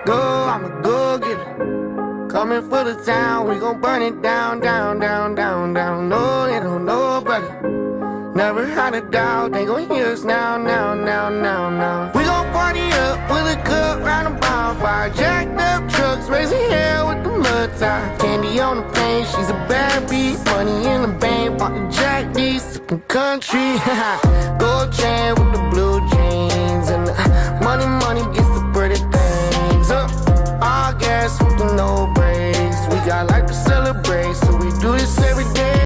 go, I'm a go-getter. Coming for the town, we gon' burn it down, down, down, down, down. No, they don't know, brother. Never had a doubt, they gon' hear us now, now, now, now, now. We gon' party up with a cup round a bonfire. Jacked up trucks, raising hell with the mud tie. Candy on the paint, she's a bad beat. Money in the bank, bought the Jack D, sippin' country. Gold chain with the blue jeans.